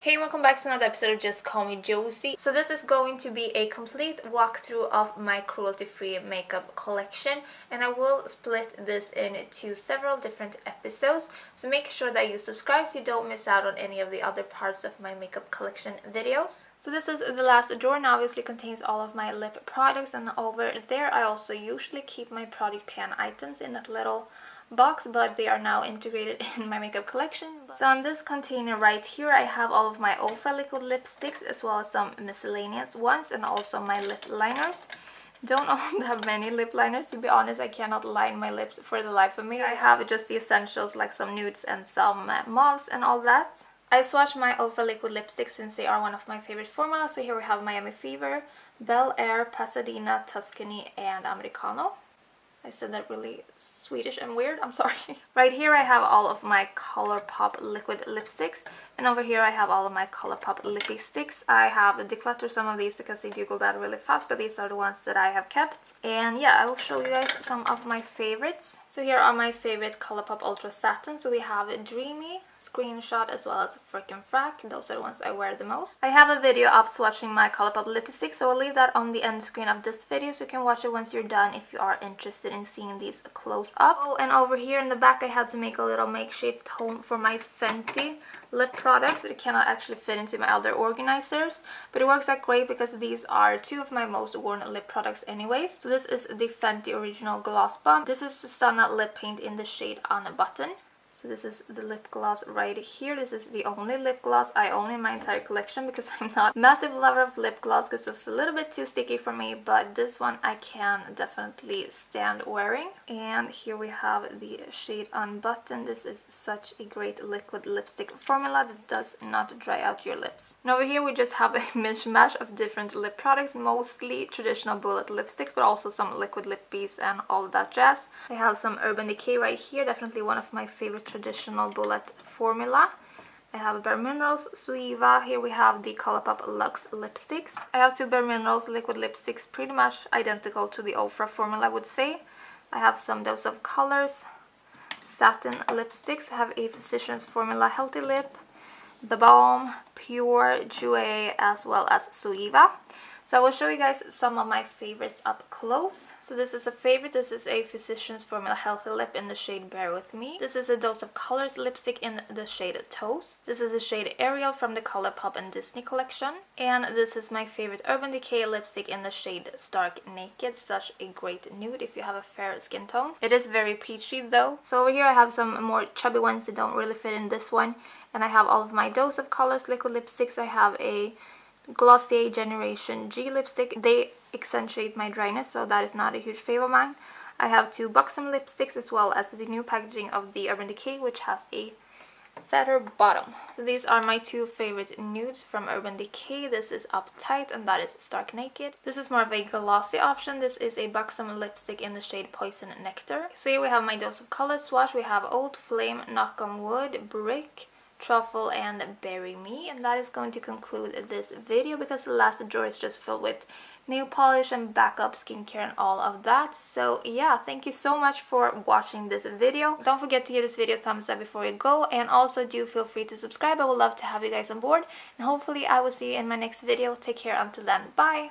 Hey, welcome back to another episode of Just Call Me Josie. So this is going to be a complete walkthrough of my cruelty-free makeup collection, and I will split this into several different episodes, so make sure that you subscribe so you don't miss out on any of the other parts of my makeup collection videos. So this is the last drawer, and obviously contains all of my lip products, and over there I also usually keep my product pan items in that little box, but they are now integrated in my makeup collection. So on this container right here I have all of my Ultra liquid lipsticks as well as some miscellaneous ones, and also my lip liners. Don't own that many lip liners, to be honest. I cannot line my lips for the life of me. I have just the essentials like some nudes and some mauves and all that. I swatched my Ultra liquid lipsticks since they are one of my favorite formulas. So here we have Miami Fever, Bel Air, Pasadena, Tuscany, and Americano. I said that really Swedish and weird, I'm sorry. Right here I have all of my ColourPop liquid lipsticks, and over here I have all of my ColourPop lippy sticks. I have decluttered some of these because they do go bad really fast, but these are the ones that I have kept. And yeah, I will show you guys some of my favorites. So here are my favorite ColourPop Ultra Satin. So we have Dreamy, Screenshot, as well as Frickin' Frack. Those are the ones I wear the most. I have a video up swatching my ColourPop lipstick, so I'll leave that on the end screen of this video so you can watch it once you're done if you are interested in seeing these close up. Oh, and over here in the back I had to make a little makeshift home for my Fenty lip products. It cannot actually fit into my other organizers, but it works out great because these are two of my most worn lip products anyways. So this is the Fenty Original Gloss Bomb. This is the Stunna lip paint in the shade On a Button. So this is the lip gloss right here. This is the only lip gloss I own in my entire collection because I'm not a massive lover of lip gloss because it's a little bit too sticky for me, but this one I can definitely stand wearing. And here we have the shade On Button. This is such a great liquid lipstick formula that does not dry out your lips. And over here we just have a mishmash of different lip products, mostly traditional bullet lipsticks, but also some liquid lip beads and all that jazz. I have some Urban Decay right here, definitely one of my favorite traditional bullet formula. I have Bare Minerals, Suiva. Here we have the ColourPop Luxe lipsticks. I have two Bare Minerals liquid lipsticks, pretty much identical to the Ofra formula I would say. I have some Dose of Colors, Satin lipsticks. I have a Physicians Formula Healthy Lip, The Balm, Pure, Jouer, as well as Suiva. So I will show you guys some of my favorites up close. So this is a favorite. This is a Physicians Formula Healthy Lip in the shade Bear With Me. This is a Dose of Colors lipstick in the shade Toast. This is the shade Ariel from the ColourPop and Disney collection. And this is my favorite Urban Decay lipstick in the shade Stark Naked. Such a great nude if you have a fair skin tone. It is very peachy though. So over here I have some more chubby ones that don't really fit in this one. And I have all of my Dose of Colors liquid lipsticks. I have a Glossier Generation G lipstick. They accentuate my dryness, so that is not a huge fave of mine. I have two Buxom lipsticks as well as the new packaging of the Urban Decay, which has a fatter bottom. So these are my two favorite nudes from Urban Decay. This is Uptight and that is Stark Naked. This is more of a glossy option. This is a Buxom lipstick in the shade Poison Nectar. So here we have my Dose of Color swatch. We have Old Flame, Knock on Wood, Brick, Truffle, and Bury Me. And that is going to conclude this video because the last drawer is just filled with nail polish and backup skincare and all of that. So yeah, thank you so much for watching this video. Don't forget to give this video a thumbs up before you go, and also do feel free to subscribe. I would love to have you guys on board, and hopefully I will see you in my next video. Take care until then. Bye.